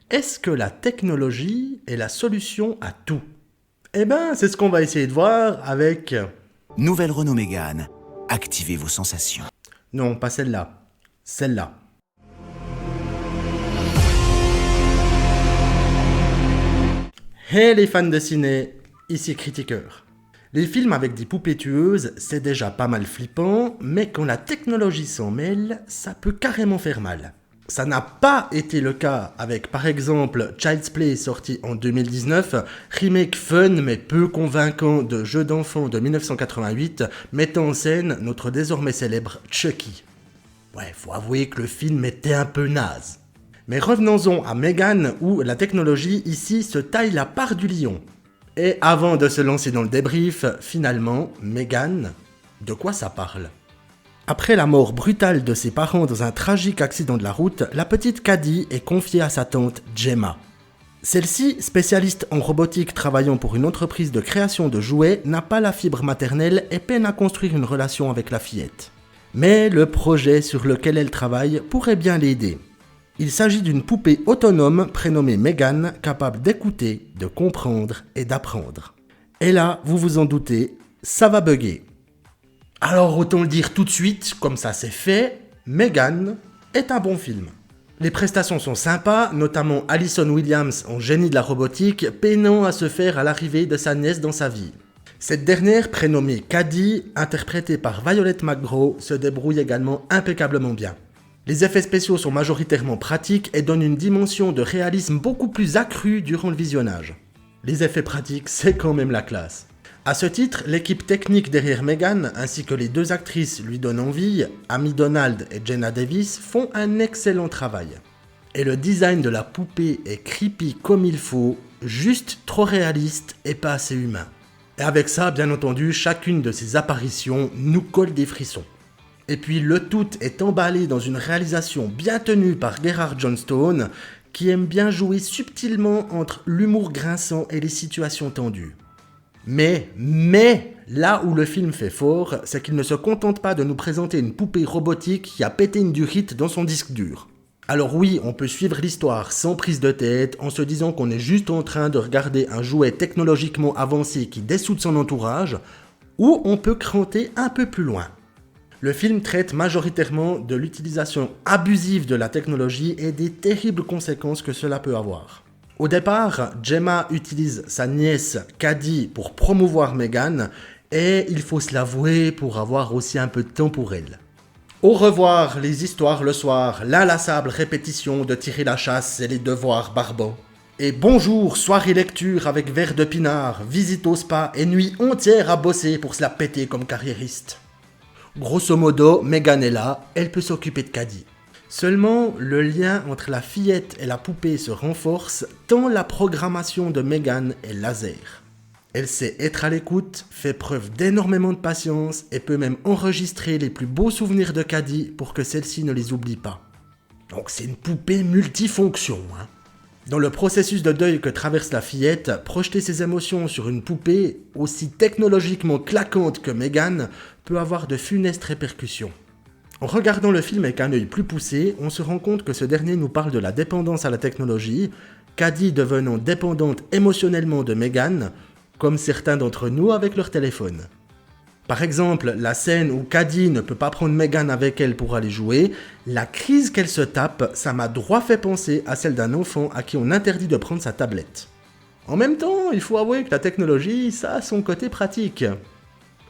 Est-ce que la technologie est la solution à tout? Eh ben, c'est ce qu'on va essayer de voir avec... Nouvelle Renault Mégane. Activez vos sensations. Non, pas celle-là. Celle-là. Hey les fans de ciné, ici Critiqueur. Les films avec des poupées tueuses, c'est déjà pas mal flippant, mais quand la technologie s'en mêle, ça peut carrément faire mal. Ça n'a pas été le cas avec par exemple Child's Play sorti en 2019, remake fun mais peu convaincant de jeu d'enfant de 1988, mettant en scène notre désormais célèbre Chucky. Ouais, faut avouer que le film était un peu naze. Mais revenons-en à Mégane où la technologie ici se taille la part du lion. Et avant de se lancer dans le débrief, finalement, Mégane, de quoi ça parle? Après la mort brutale de ses parents dans un tragique accident de la route, la petite Caddy est confiée à sa tante Gemma. Celle-ci, spécialiste en robotique travaillant pour une entreprise de création de jouets, n'a pas la fibre maternelle et peine à construire une relation avec la fillette. Mais le projet sur lequel elle travaille pourrait bien l'aider. Il s'agit d'une poupée autonome prénommée Mégane, capable d'écouter, de comprendre et d'apprendre. Et là, vous vous en doutez, ça va bugger. Alors autant le dire tout de suite, comme ça c'est fait, Mégane est un bon film. Les prestations sont sympas, notamment Allison Williams en génie de la robotique, peinant à se faire à l'arrivée de sa nièce dans sa vie. Cette dernière, prénommée Caddy, interprétée par Violet McGraw, se débrouille également impeccablement bien. Les effets spéciaux sont majoritairement pratiques et donnent une dimension de réalisme beaucoup plus accrue durant le visionnage. Les effets pratiques, c'est quand même la classe. À ce titre, l'équipe technique derrière Mégane, ainsi que les deux actrices lui donnent envie, Amy Donald et Jenna Davis, font un excellent travail. Et le design de la poupée est creepy comme il faut, juste trop réaliste et pas assez humain. Et avec ça, bien entendu, chacune de ces apparitions nous colle des frissons. Et puis le tout est emballé dans une réalisation bien tenue par Gerard Johnstone, qui aime bien jouer subtilement entre l'humour grinçant et les situations tendues. Mais, là où le film fait fort, c'est qu'il ne se contente pas de nous présenter une poupée robotique qui a pété une durite dans son disque dur. Alors oui, on peut suivre l'histoire sans prise de tête, en se disant qu'on est juste en train de regarder un jouet technologiquement avancé qui dessoude son entourage, ou on peut cranter un peu plus loin. Le film traite majoritairement de l'utilisation abusive de la technologie et des terribles conséquences que cela peut avoir. Au départ, Gemma utilise sa nièce Caddy pour promouvoir Mégane et il faut se l'avouer pour avoir aussi un peu de temps pour elle. Au revoir les histoires le soir, l'inlassable répétition de tirer la chasse et les devoirs barbants. Et bonjour, soirée lecture avec verre de pinard, visite au spa et nuit entière à bosser pour se la péter comme carriériste. Grosso modo, Mégane est là, elle peut s'occuper de Caddy. Seulement, le lien entre la fillette et la poupée se renforce tant la programmation de Mégane est laser. Elle sait être à l'écoute, fait preuve d'énormément de patience et peut même enregistrer les plus beaux souvenirs de Caddy pour que celle-ci ne les oublie pas. Donc c'est une poupée multifonction. Dans le processus de deuil que traverse la fillette, projeter ses émotions sur une poupée aussi technologiquement claquante que Mégane peut avoir de funestes répercussions. En regardant le film avec un œil plus poussé, on se rend compte que ce dernier nous parle de la dépendance à la technologie, Caddy devenant dépendante émotionnellement de Mégane, comme certains d'entre nous avec leur téléphone. Par exemple, la scène où Caddy ne peut pas prendre Mégane avec elle pour aller jouer, la crise qu'elle se tape, ça m'a droit fait penser à celle d'un enfant à qui on interdit de prendre sa tablette. En même temps, il faut avouer que la technologie, ça a son côté pratique.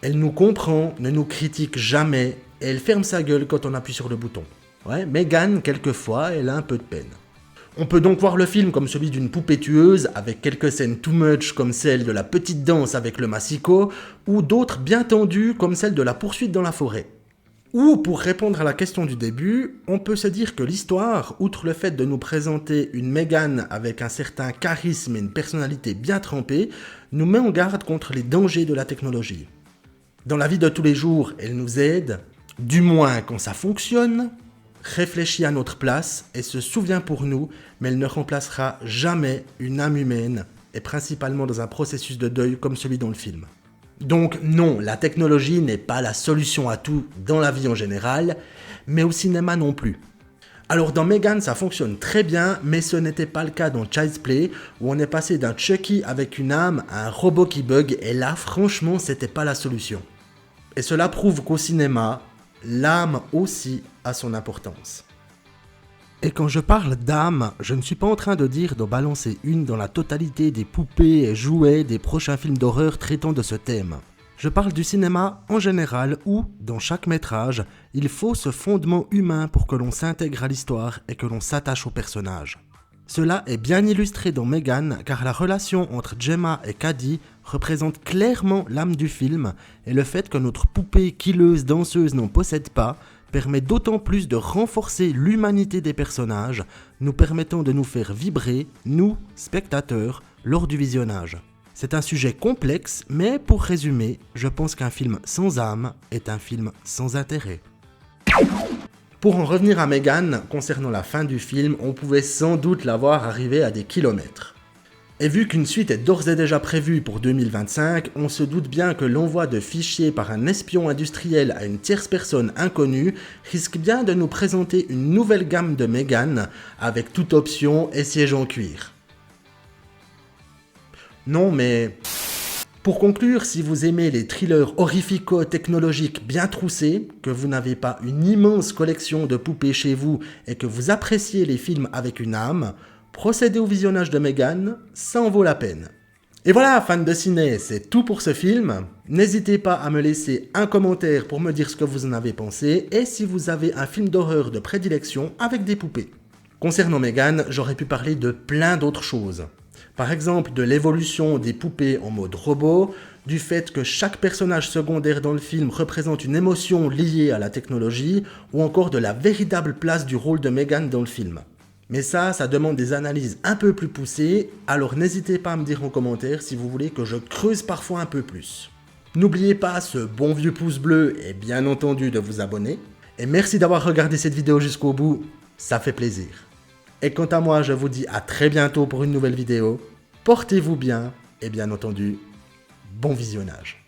Elle nous comprend, ne nous critique jamais, et elle ferme sa gueule quand on appuie sur le bouton. Ouais, Mégane, quelquefois, elle a un peu de peine. On peut donc voir le film comme celui d'une poupée tueuse, avec quelques scènes too much comme celle de la petite danse avec le massicot, ou d'autres bien tendues comme celle de la poursuite dans la forêt. Ou, pour répondre à la question du début, on peut se dire que l'histoire, outre le fait de nous présenter une Mégane avec un certain charisme et une personnalité bien trempée, nous met en garde contre les dangers de la technologie. Dans la vie de tous les jours, elle nous aide, du moins quand ça fonctionne, réfléchit à notre place et se souvient pour nous, mais elle ne remplacera jamais une âme humaine, et principalement dans un processus de deuil comme celui dans le film. Donc non, la technologie n'est pas la solution à tout dans la vie en général, mais au cinéma non plus. Alors dans Megan, ça fonctionne très bien, mais ce n'était pas le cas dans Child's Play, où on est passé d'un Chucky avec une âme à un robot qui bug, et là, franchement, c'était pas la solution. Et cela prouve qu'au cinéma, l'âme aussi a son importance. Et quand je parle d'âme, je ne suis pas en train de dire de balancer une dans la totalité des poupées et jouets des prochains films d'horreur traitant de ce thème. Je parle du cinéma en général où, dans chaque métrage, il faut ce fondement humain pour que l'on s'intègre à l'histoire et que l'on s'attache aux personnages. Cela est bien illustré dans Megan car la relation entre Gemma et Cady représente clairement l'âme du film et le fait que notre poupée killeuse danseuse n'en possède pas permet d'autant plus de renforcer l'humanité des personnages, nous permettant de nous faire vibrer, nous, spectateurs, lors du visionnage. C'est un sujet complexe, mais pour résumer, je pense qu'un film sans âme est un film sans intérêt. Pour en revenir à Megan, concernant la fin du film, on pouvait sans doute la voir arriver à des kilomètres. Et vu qu'une suite est d'ores et déjà prévue pour 2025, on se doute bien que l'envoi de fichiers par un espion industriel à une tierce personne inconnue risque bien de nous présenter une nouvelle gamme de Megan, avec toute option et siège en cuir. Non mais... Pour conclure, si vous aimez les thrillers horrifico-technologiques bien troussés, que vous n'avez pas une immense collection de poupées chez vous et que vous appréciez les films avec une âme, procédez au visionnage de Megan, ça en vaut la peine. Et voilà, fans de ciné, c'est tout pour ce film. N'hésitez pas à me laisser un commentaire pour me dire ce que vous en avez pensé et si vous avez un film d'horreur de prédilection avec des poupées. Concernant Megan, j'aurais pu parler de plein d'autres choses. Par exemple, de l'évolution des poupées en mode robot, du fait que chaque personnage secondaire dans le film représente une émotion liée à la technologie, ou encore de la véritable place du rôle de Megan dans le film. Mais ça demande des analyses un peu plus poussées, alors n'hésitez pas à me dire en commentaire si vous voulez que je creuse parfois un peu plus. N'oubliez pas ce bon vieux pouce bleu et bien entendu de vous abonner. Et merci d'avoir regardé cette vidéo jusqu'au bout, ça fait plaisir. Et quant à moi, je vous dis à très bientôt pour une nouvelle vidéo. Portez-vous bien et bien entendu, bon visionnage.